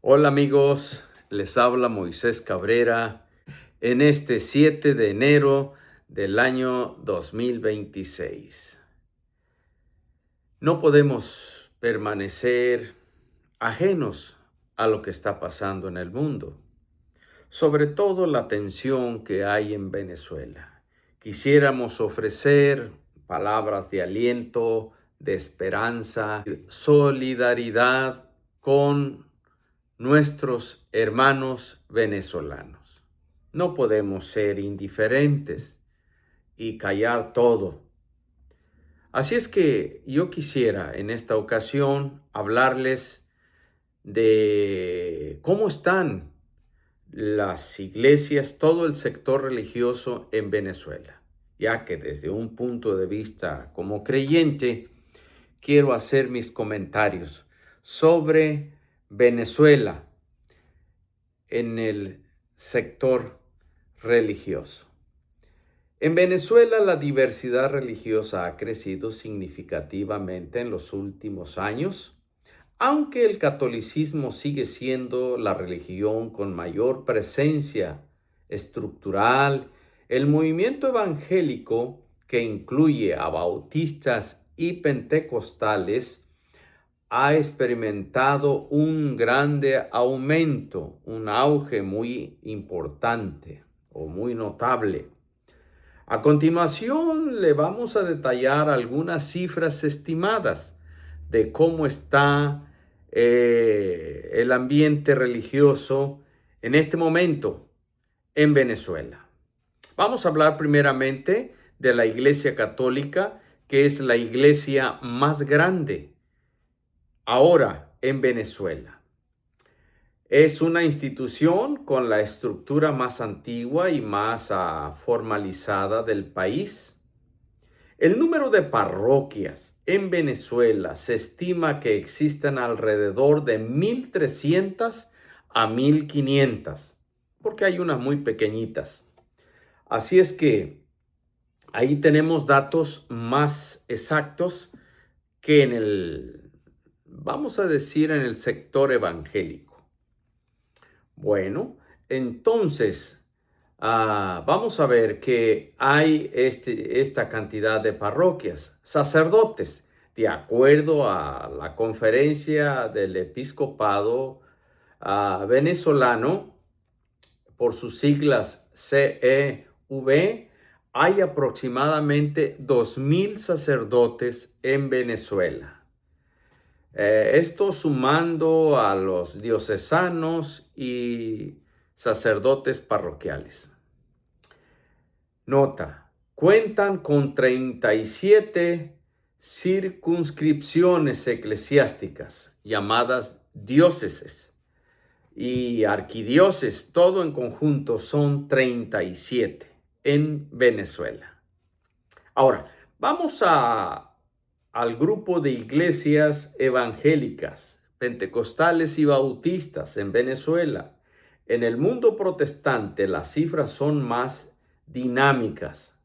Hola amigos, les habla Moisés Cabrera en este 7 de enero del año 2026. No podemos permanecer ajenos a lo que está pasando en el mundo, sobre todo la tensión que hay en Venezuela. Quisiéramos ofrecer palabras de aliento, de esperanza, solidaridad con nuestros hermanos venezolanos. No podemos ser indiferentes y callar todo. Así es que yo quisiera en esta ocasión hablarles de cómo están las iglesias, todo el sector religioso en Venezuela, ya que desde un punto de vista como creyente, quiero hacer mis comentarios sobre Venezuela en el sector religioso. En Venezuela la diversidad religiosa ha crecido significativamente en los últimos años, aunque el catolicismo sigue siendo la religión con mayor presencia estructural. El movimiento evangélico, que incluye a bautistas y pentecostales, ha experimentado un grande aumento, un auge muy importante o muy notable. A continuación, le vamos a detallar algunas cifras estimadas de cómo está el ambiente religioso en este momento en Venezuela. Vamos a hablar primeramente de la Iglesia Católica, que es la iglesia más grande ahora en Venezuela. Es una institución con la estructura más antigua y más formalizada del país. El número de parroquias en Venezuela se estima que existen alrededor de 1.300 a 1.500, porque hay unas muy pequeñitas. Así es que ahí tenemos datos más exactos que en el, vamos a decir, en el sector evangélico. Bueno, entonces vamos a ver que hay esta cantidad de parroquias, sacerdotes, de acuerdo a la conferencia del episcopado venezolano, por sus siglas CEV, hay aproximadamente 2.000 sacerdotes en Venezuela. Esto sumando a los diocesanos y sacerdotes parroquiales. Nota, cuentan con 37 circunscripciones eclesiásticas llamadas diócesis y arquidiócesis, todo en conjunto son 37 en Venezuela. Ahora, vamos al grupo de iglesias evangélicas, pentecostales y bautistas en Venezuela. En el mundo protestante las cifras son más dinámicas,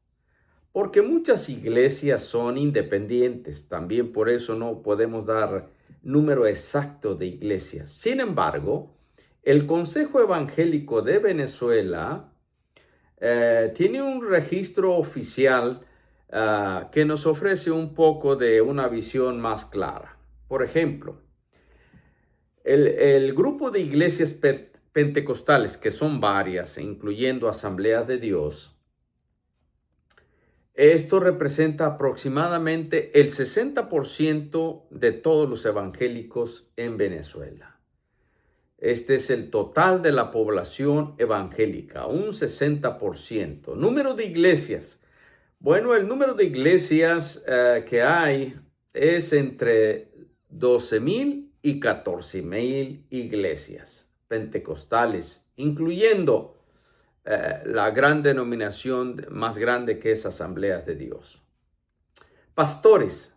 porque muchas iglesias son independientes. También por eso no podemos dar número exacto de iglesias. Sin embargo, el Consejo Evangélico de Venezuela tiene un registro oficial que nos ofrece un poco de una visión más clara. Por ejemplo, el grupo de iglesias pentecostales, que son varias, incluyendo Asambleas de Dios, esto representa aproximadamente el 60% de todos los evangélicos en Venezuela. Este es el total de la población evangélica, un 60%. Número de iglesias. Bueno, el número de iglesias que hay es entre 12.000 y 14.000 iglesias pentecostales, incluyendo la gran denominación más grande que es Asambleas de Dios. Pastores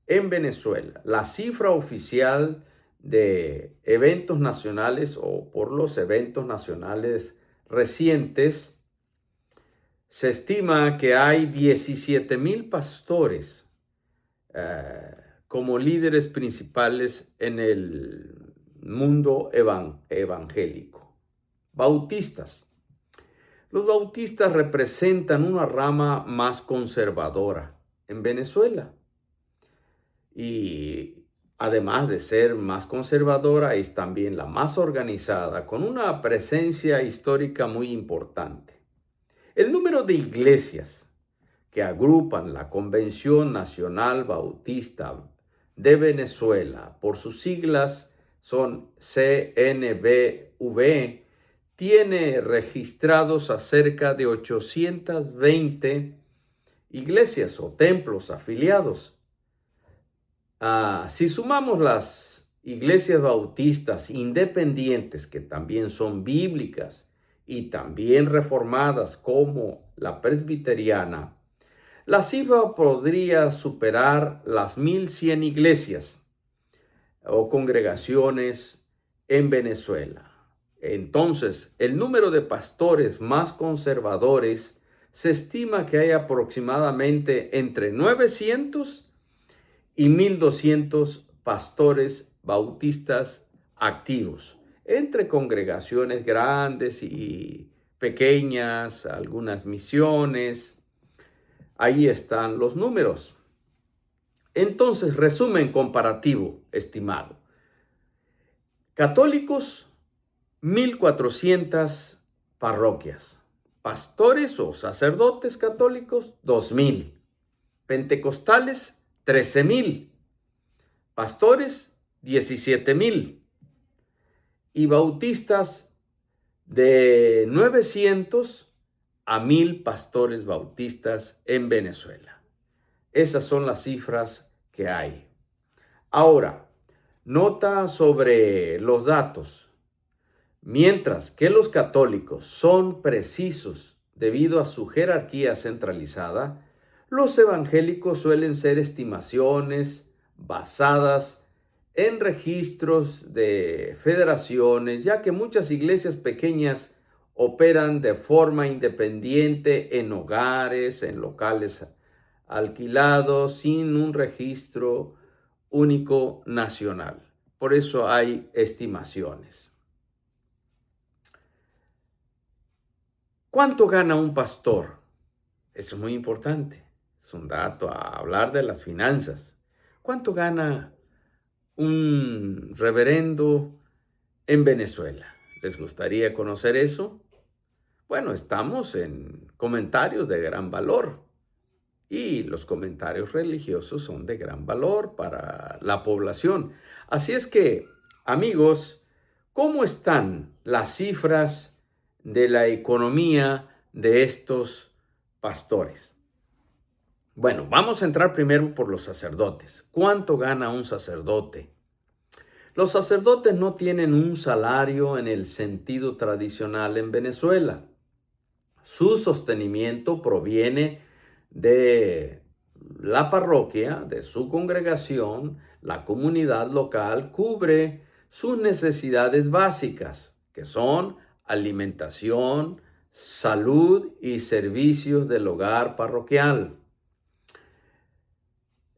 en Venezuela, la cifra oficial de eventos nacionales o por los eventos nacionales recientes, se estima que hay 17.000 pastores como líderes principales en el mundo evangélico. Bautistas. Los bautistas representan una rama más conservadora en Venezuela. Y además de ser más conservadora, es también la más organizada, con una presencia histórica muy importante. El número de iglesias que agrupan la Convención Nacional Bautista de Venezuela, por sus siglas son CNBV, tiene registrados a cerca de 820 iglesias o templos afiliados. Si sumamos las iglesias bautistas independientes, que también son bíblicas y también reformadas como la presbiteriana, la cifra podría superar las 1,100 iglesias o congregaciones en Venezuela. Entonces, el número de pastores más conservadores se estima que hay aproximadamente entre 900 y 1,200 pastores bautistas activos, entre congregaciones grandes y pequeñas, algunas misiones. Ahí están los números. Entonces, resumen comparativo estimado. Católicos, 1,400 parroquias. Pastores o sacerdotes católicos, 2,000. Pentecostales, 13,000. Pastores, 17,000. Y bautistas, de 900 a 1,000 pastores bautistas en Venezuela. Esas son las cifras que hay. Ahora, nota sobre los datos. Mientras que los católicos son precisos debido a su jerarquía centralizada, los evangélicos suelen ser estimaciones basadas en registros de federaciones, ya que muchas iglesias pequeñas operan de forma independiente en hogares, en locales alquilados, sin un registro único nacional. Por eso hay estimaciones. ¿Cuánto gana un pastor? Eso es muy importante. Es un dato a hablar de las finanzas. ¿Cuánto gana un reverendo en Venezuela? ¿Les gustaría conocer eso? Bueno, estamos en comentarios de gran valor y los comentarios religiosos son de gran valor para la población. Así es que, amigos, ¿cómo están las cifras de la economía de estos pastores? Bueno, vamos a entrar primero por los sacerdotes. ¿Cuánto gana un sacerdote? Los sacerdotes no tienen un salario en el sentido tradicional en Venezuela. Su sostenimiento proviene de la parroquia, de su congregación. La comunidad local cubre sus necesidades básicas, que son alimentación, salud y servicios del hogar parroquial.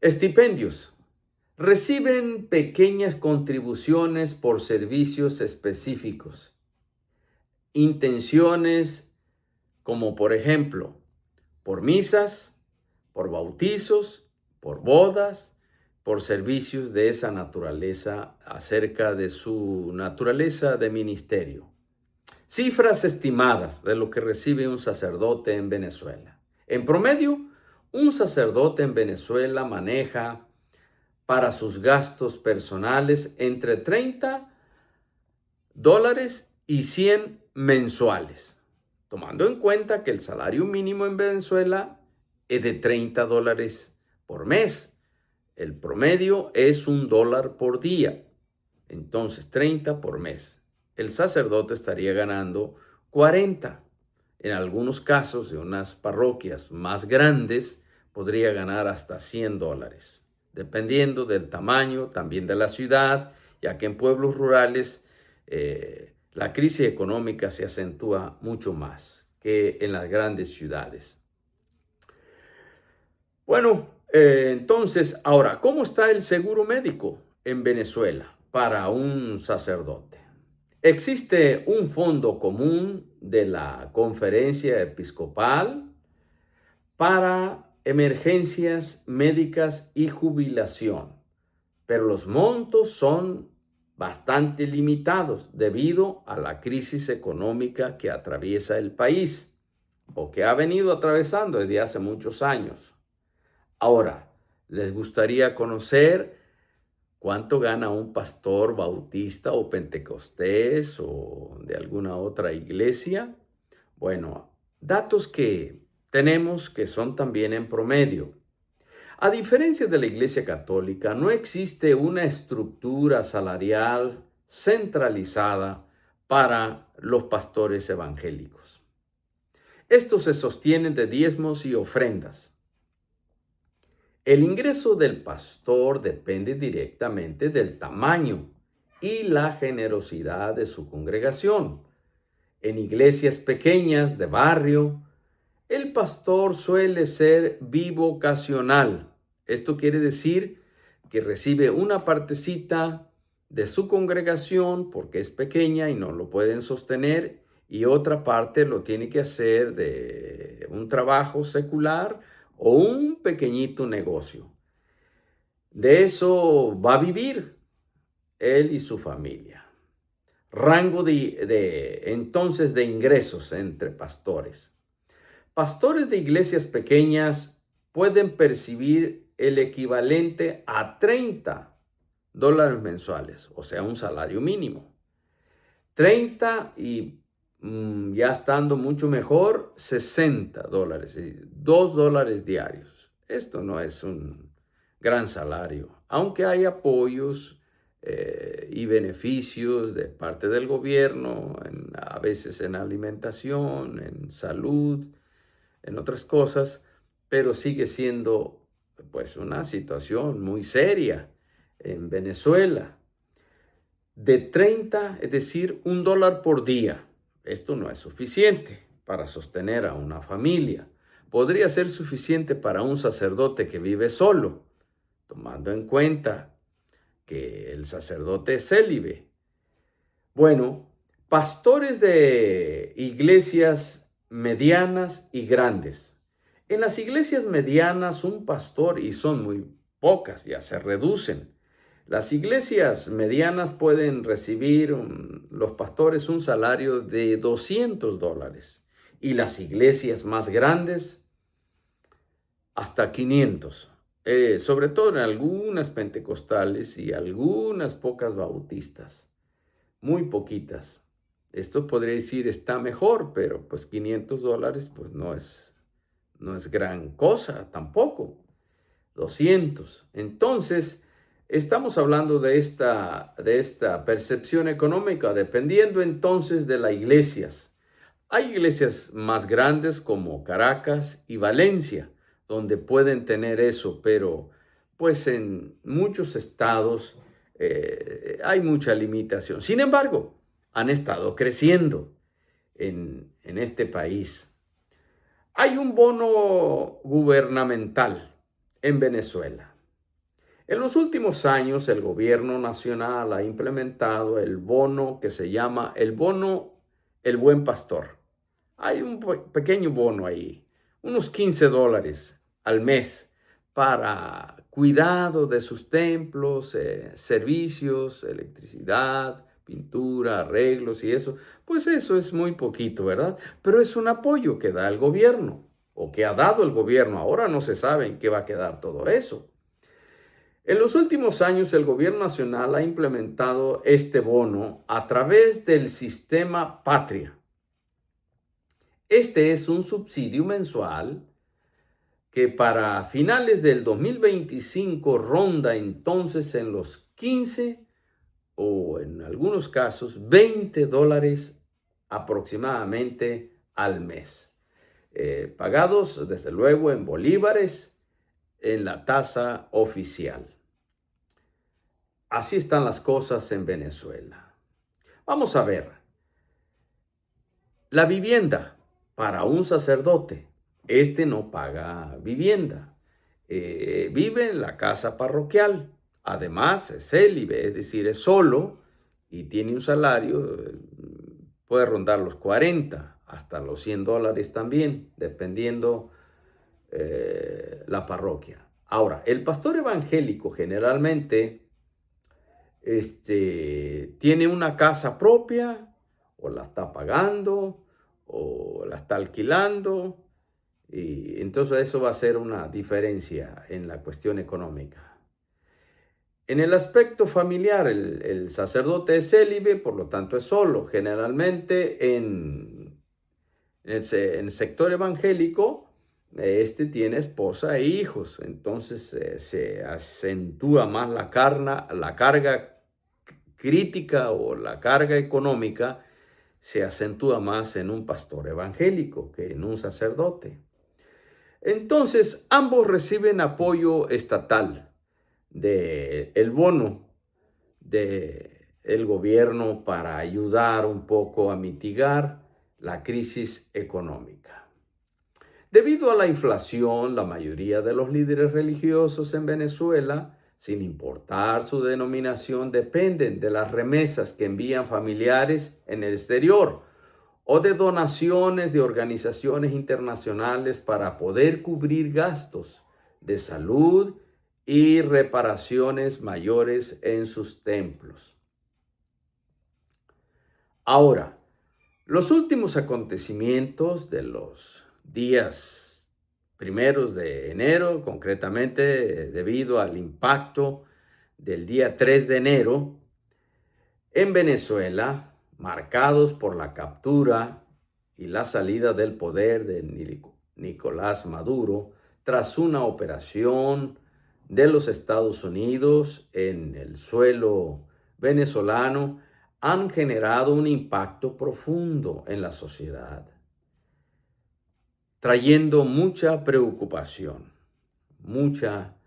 Estipendios. Reciben pequeñas contribuciones por servicios específicos. Intenciones como por ejemplo, por misas, por bautizos, por bodas, por servicios de esa naturaleza acerca de su naturaleza de ministerio. Cifras estimadas de lo que recibe un sacerdote en Venezuela. En promedio, un sacerdote en Venezuela maneja para sus gastos personales entre $30 y 100 mensuales, tomando en cuenta que el salario mínimo en Venezuela es de $30 por mes. El promedio es $1 por día. Entonces, 30 por mes. El sacerdote estaría ganando 40. En algunos casos de unas parroquias más grandes, podría ganar hasta $100, dependiendo del tamaño también de la ciudad, ya que en pueblos rurales la crisis económica se acentúa mucho más que en las grandes ciudades. Bueno, entonces, ahora, ¿cómo está el seguro médico en Venezuela? para un sacerdote. Existe un fondo común de la Conferencia Episcopal para emergencias médicas y jubilación, pero los montos son bastante limitados debido a la crisis económica que atraviesa el país o que ha venido atravesando desde hace muchos años. Ahora, ¿les gustaría conocer cuánto gana un pastor bautista o pentecostés o de alguna otra iglesia? Bueno, datos que tenemos que son también en promedio. A diferencia de la Iglesia Católica, no existe una estructura salarial centralizada para los pastores evangélicos. Estos se sostienen de diezmos y ofrendas. El ingreso del pastor depende directamente del tamaño y la generosidad de su congregación. En iglesias pequeñas de barrio, el pastor suele ser bivocacional. Esto quiere decir que recibe una partecita de su congregación porque es pequeña y no lo pueden sostener, y otra parte lo tiene que hacer de un trabajo secular o un pequeñito negocio. De eso va a vivir él y su familia. Rango entonces de ingresos entre pastores. Pastores de iglesias pequeñas pueden percibir el equivalente a $30 mensuales, o sea, un salario mínimo. 30 y ya estando mucho mejor, $60, es decir, $2 diarios. Esto no es un gran salario, aunque hay apoyos y beneficios de parte del gobierno, a veces en alimentación, en salud, en otras cosas, pero sigue siendo pues una situación muy seria en Venezuela. De 30, es decir, $1 por día. Esto no es suficiente para sostener a una familia. Podría ser suficiente para un sacerdote que vive solo, tomando en cuenta que el sacerdote es célibe. Bueno, pastores de iglesias medianas y grandes. En las iglesias medianas, un pastor, y son muy pocas, ya se reducen. Las iglesias medianas pueden recibir los pastores un salario de $200 y las iglesias más grandes hasta 500. Sobre todo en algunas pentecostales y algunas pocas bautistas, muy poquitas. Esto podría decir está mejor, pero pues $500 pues no es gran cosa tampoco. 200. Entonces, estamos hablando de esta percepción económica, dependiendo entonces de las iglesias. Hay iglesias más grandes como Caracas y Valencia, donde pueden tener eso, pero pues en muchos estados hay mucha limitación. Sin embargo, han estado creciendo en este país. Hay un bono gubernamental en Venezuela. En los últimos años, el gobierno nacional ha implementado el bono que se llama el bono El Buen Pastor. Hay un pequeño bono ahí, unos $15 al mes para cuidado de sus templos, servicios, electricidad, pintura, arreglos y eso. Pues eso es muy poquito, ¿verdad? Pero es un apoyo que da el gobierno o que ha dado el gobierno. Ahora no se sabe en qué va a quedar todo eso. En los últimos años, el gobierno nacional ha implementado este bono a través del sistema Patria. Este es un subsidio mensual que para finales del 2025 ronda entonces en los 15 o en algunos casos $20 aproximadamente al mes. Pagados desde luego en bolívares en la tasa oficial. Así están las cosas en Venezuela. Vamos a ver. La vivienda para un sacerdote. Este no paga vivienda. Vive en la casa parroquial además es célibe, es decir, es solo y tiene un salario, puede rondar los 40 hasta los $100 también, dependiendo la parroquia. Ahora, el pastor evangélico generalmente tiene una casa propia, o la está pagando, o la está alquilando, y entonces eso va a ser una diferencia en la cuestión económica. En el aspecto familiar, el sacerdote es célibe, por lo tanto es solo. Generalmente en el sector evangélico, tiene esposa e hijos, entonces se acentúa más la carga crítica o la carga económica se acentúa más en un pastor evangélico que en un sacerdote. Entonces, ambos reciben apoyo estatal del bono del gobierno para ayudar un poco a mitigar la crisis económica. Debido a la inflación, la mayoría de los líderes religiosos en Venezuela, sin importar su denominación, dependen de las remesas que envían familiares en el exterior o de donaciones de organizaciones internacionales para poder cubrir gastos de salud y reparaciones mayores en sus templos. Ahora, los últimos acontecimientos de los días primeros de enero, concretamente debido al impacto del día 3 de enero en Venezuela, marcados por la captura y la salida del poder de Nicolás Maduro tras una operación de los Estados Unidos en el suelo venezolano, han generado un impacto profundo en la sociedad, trayendo mucha preocupación, mucha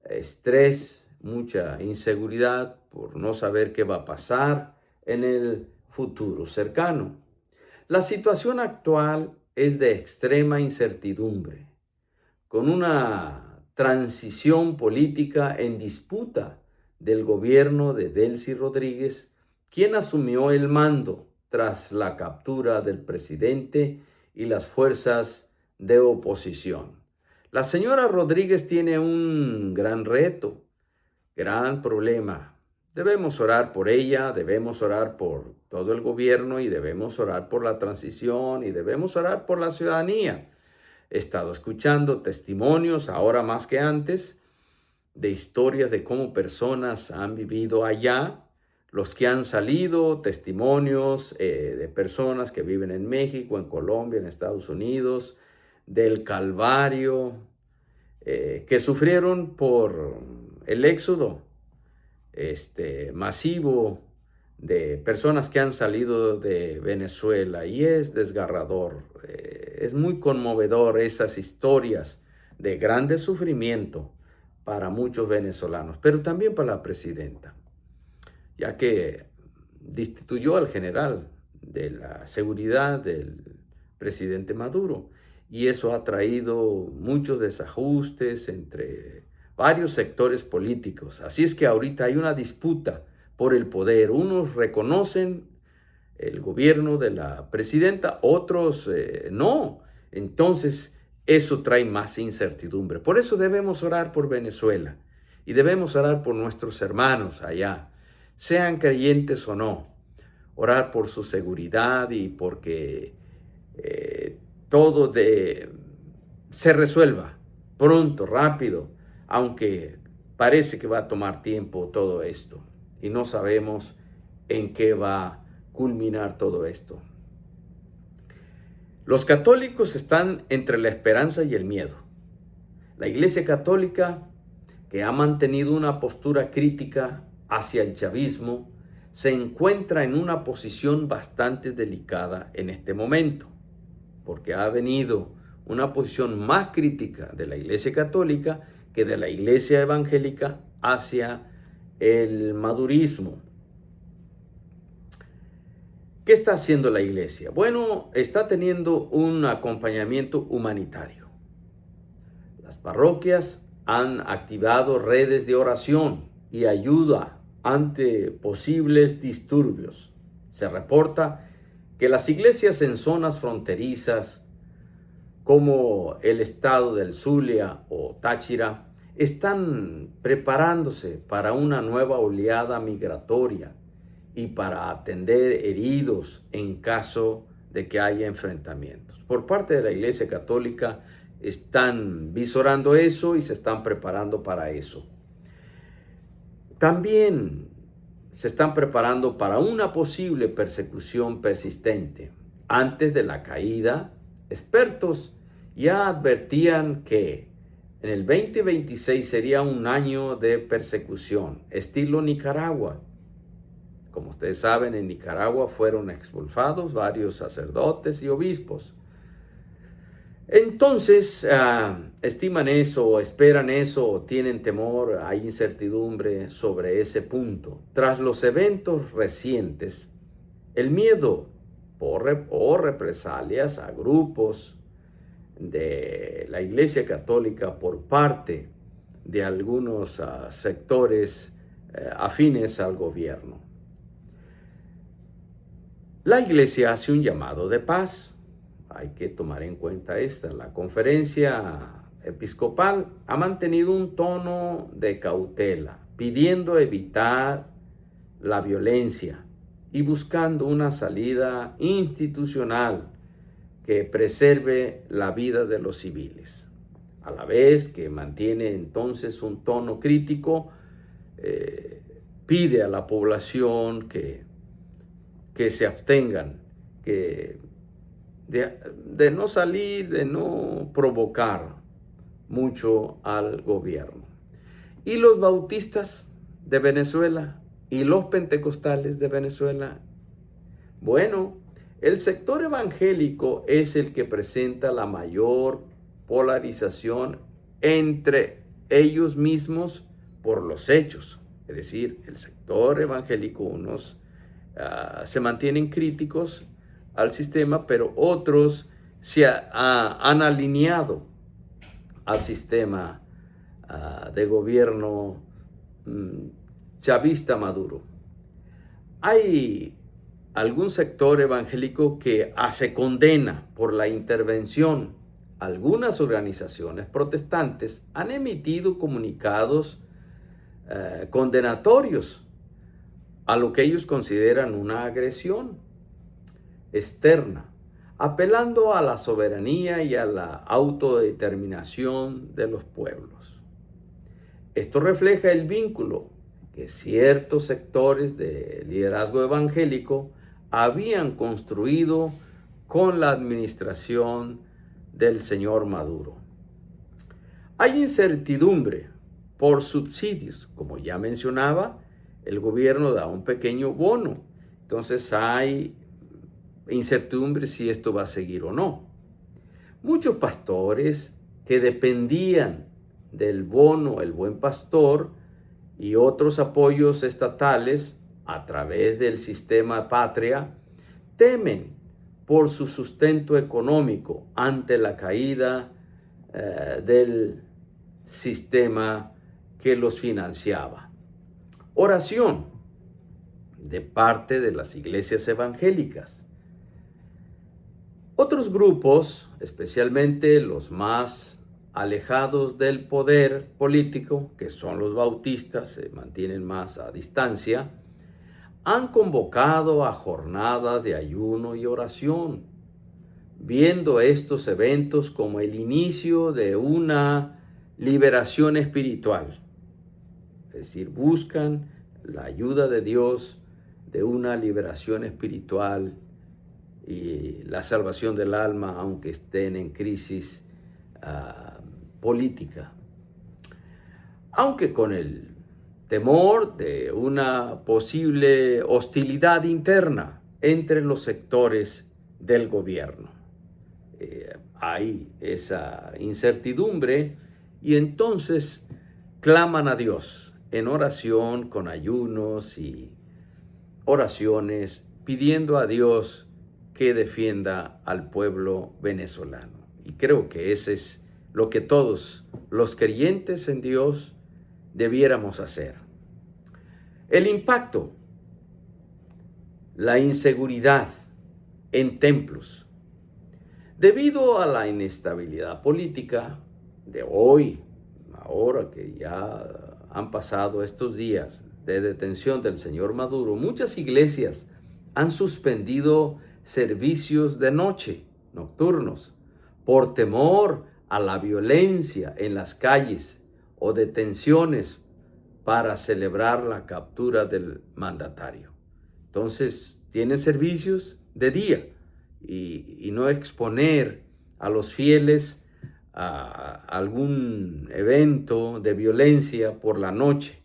estrés, mucha inseguridad por no saber qué va a pasar en el futuro cercano. La situación actual es de extrema incertidumbre, con una transición política en disputa del gobierno de Delcy Rodríguez, quien asumió el mando tras la captura del presidente y las fuerzas de oposición. La señora Rodríguez tiene un gran reto, gran problema. Debemos orar por ella, debemos orar por todo el gobierno y debemos orar por la transición y debemos orar por la ciudadanía. He estado escuchando testimonios, ahora más que antes, de historias de cómo personas han vivido allá, los que han salido, testimonios de personas que viven en México, en Colombia, en Estados Unidos, del calvario, que sufrieron por el éxodo masivo de personas que han salido de Venezuela, y es desgarrador, es muy conmovedor esas historias de grande sufrimiento para muchos venezolanos, pero también para la presidenta, ya que destituyó al general de la seguridad del presidente Maduro, y eso ha traído muchos desajustes entre varios sectores políticos. Así es que ahorita hay una disputa por el poder. Unos reconocen el gobierno de la presidenta, otros no. Entonces, eso trae más incertidumbre. Por eso debemos orar por Venezuela y debemos orar por nuestros hermanos allá, sean creyentes o no. Orar por su seguridad y porque todo se resuelva pronto, rápido, aunque parece que va a tomar tiempo todo esto y no sabemos en qué va a culminar todo esto. Los católicos están entre la esperanza y el miedo. La Iglesia Católica, que ha mantenido una postura crítica hacia el chavismo, se encuentra en una posición bastante delicada en este momento, porque ha venido una posición más crítica de la Iglesia Católica que de la Iglesia Evangélica hacia el madurismo. ¿Qué está haciendo la Iglesia? Bueno, está teniendo un acompañamiento humanitario. Las parroquias han activado redes de oración y ayuda ante posibles disturbios. Se reporta que las iglesias en zonas fronterizas como el estado del Zulia o Táchira están preparándose para una nueva oleada migratoria y para atender heridos en caso de que haya enfrentamientos. Por parte de la Iglesia Católica están visorando eso y se están preparando para eso. También se están preparando para una posible persecución persistente. Antes de la caída, expertos ya advertían que en el 2026 sería un año de persecución, estilo Nicaragua. Como ustedes saben, en Nicaragua fueron expulsados varios sacerdotes y obispos. Entonces, estiman eso, esperan eso, tienen temor, hay incertidumbre sobre ese punto. Tras los eventos recientes, el miedo o represalias a grupos de la Iglesia Católica por parte de algunos sectores afines al gobierno. La Iglesia hace un llamado de paz. Hay que tomar en cuenta esta. La conferencia episcopal ha mantenido un tono de cautela, pidiendo evitar la violencia y buscando una salida institucional que preserve la vida de los civiles. A la vez que mantiene entonces un tono crítico, pide a la población que se abstengan, de no salir, de no provocar mucho al gobierno. Y los bautistas de Venezuela y los pentecostales de Venezuela, bueno, el sector evangélico es el que presenta la mayor polarización entre ellos mismos por los hechos. Es decir, el sector evangélico, unos se mantienen críticos al sistema, pero otros se han alineado al sistema de gobierno chavista Maduro. Hay algún sector evangélico que se condena por la intervención. Algunas organizaciones protestantes han emitido comunicados condenatorios a lo que ellos consideran una agresión externa, apelando a la soberanía y a la autodeterminación de los pueblos. Esto refleja el vínculo que ciertos sectores de liderazgo evangélico habían construido con la administración del señor Maduro. Hay incertidumbre por subsidios, como ya mencionaba, el gobierno da un pequeño bono, entonces hay incertidumbre si esto va a seguir o no. Muchos pastores que dependían del bono, el Buen Pastor, y otros apoyos estatales a través del sistema Patria, temen por su sustento económico ante la caída del sistema que los financiaba. Oración de parte de las iglesias evangélicas. Otros grupos, especialmente los más alejados del poder político, que son los bautistas, se mantienen más a distancia, han convocado a jornadas de ayuno y oración, viendo estos eventos como el inicio de una liberación espiritual. Es decir, buscan la ayuda de Dios de una liberación espiritual y la salvación del alma, aunque estén en crisis política. Aunque con el temor de una posible hostilidad interna entre los sectores del gobierno. Hay esa incertidumbre y entonces claman a Dios en oración, con ayunos y oraciones, pidiendo a Dios que defienda al pueblo venezolano. Y creo que ese es lo que todos los creyentes en Dios debiéramos hacer. El impacto, la inseguridad en templos. Debido a la inestabilidad política de hoy, ahora que ya han pasado estos días de detención del señor Maduro, muchas iglesias han suspendido servicios de noche, nocturnos, por temor a la violencia en las calles o detenciones para celebrar la captura del mandatario. Entonces, tiene servicios de día y no exponer a los fieles a algún evento de violencia por la noche.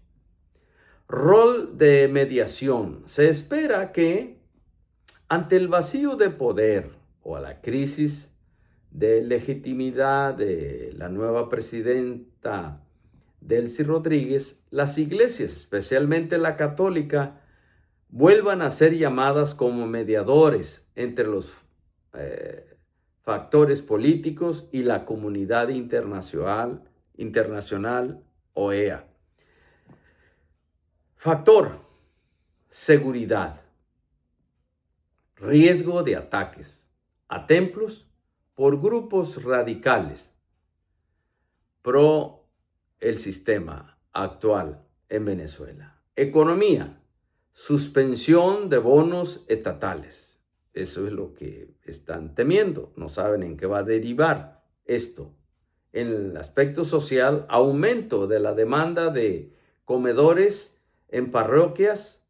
Rol de mediación. Se espera que ante el vacío de poder o a la crisis de legitimidad de la nueva presidenta Delcy Rodríguez, las iglesias, especialmente la católica, vuelvan a ser llamadas como mediadores entre los factores políticos y la comunidad internacional OEA. Factor, seguridad, riesgo de ataques a templos por grupos radicales pro el sistema actual en Venezuela. Economía, suspensión de bonos estatales. Eso es lo que están temiendo. No saben en qué va a derivar esto. En el aspecto social, aumento de la demanda de comedores en parroquias,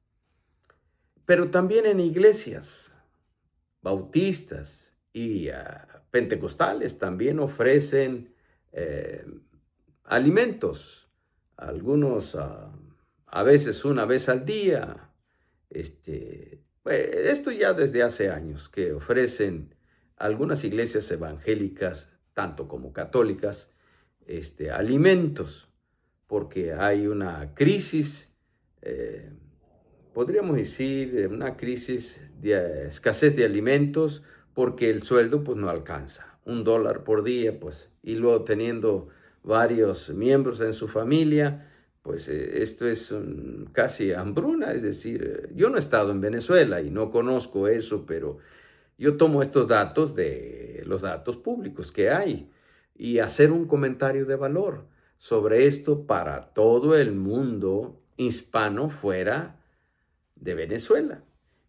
pero también en iglesias bautistas y pentecostales también ofrecen alimentos, algunos a veces una vez al día. Esto ya desde hace años que ofrecen algunas iglesias evangélicas, tanto como católicas, alimentos, porque hay una crisis, podríamos decir, una crisis de escasez de alimentos, porque el sueldo pues no alcanza. $1 por día, pues, y luego teniendo varios miembros en su familia, pues esto es casi hambruna. Es decir, yo no he estado en Venezuela y no conozco eso, pero yo tomo estos datos de los datos públicos que hay y hacer un comentario de valor sobre esto para todo el mundo hispano fuera de Venezuela.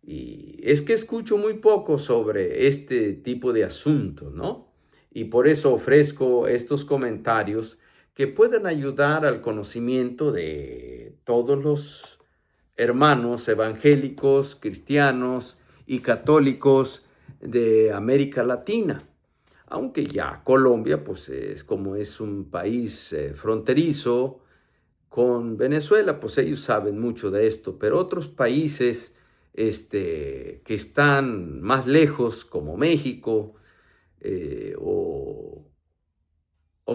Y es que escucho muy poco sobre este tipo de asuntos, ¿no? Y por eso ofrezco estos comentarios que pueden ayudar al conocimiento de todos los hermanos evangélicos, cristianos y católicos de América Latina. Aunque ya Colombia, pues es como es un país fronterizo con Venezuela, pues ellos saben mucho de esto, pero otros países que están más lejos, como México, o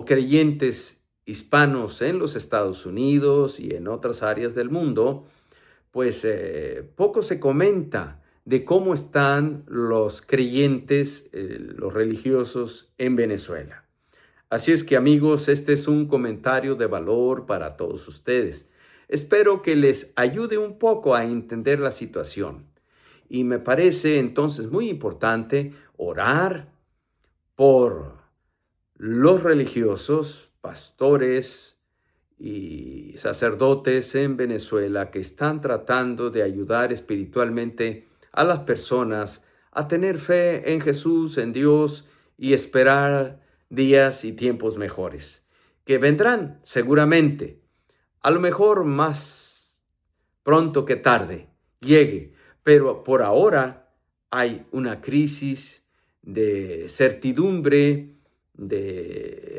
creyentes hispanos en los Estados Unidos y en otras áreas del mundo, pues poco se comenta de cómo están los creyentes, los religiosos en Venezuela. Así es que, amigos, este es un comentario de valor para todos ustedes. Espero que les ayude un poco a entender la situación. Y me parece entonces muy importante orar por los religiosos, pastores y sacerdotes en Venezuela que están tratando de ayudar espiritualmente a las personas a tener fe en Jesús, en Dios, y esperar días y tiempos mejores, que vendrán seguramente, a lo mejor más pronto que tarde, llegue, pero por ahora hay una crisis de certidumbre,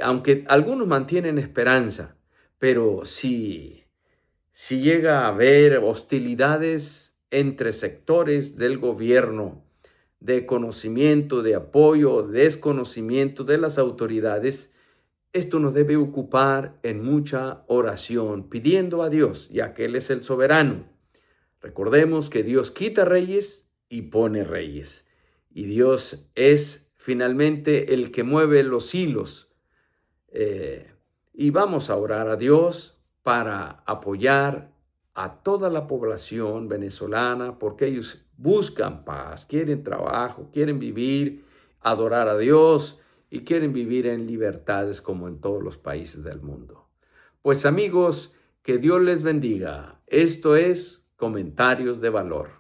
aunque algunos mantienen esperanza, pero si llega a haber hostilidades entre sectores del gobierno, de conocimiento, de apoyo o desconocimiento de las autoridades, esto nos debe ocupar en mucha oración, pidiendo a Dios, ya que Él es el soberano. Recordemos que Dios quita reyes y pone reyes. Y Dios es finalmente el que mueve los hilos. Y vamos a orar a Dios para apoyar a toda la población venezolana porque ellos buscan paz, quieren trabajo, quieren vivir, adorar a Dios y quieren vivir en libertades como en todos los países del mundo. Pues amigos, que Dios les bendiga. Esto es Comentarios de Valor.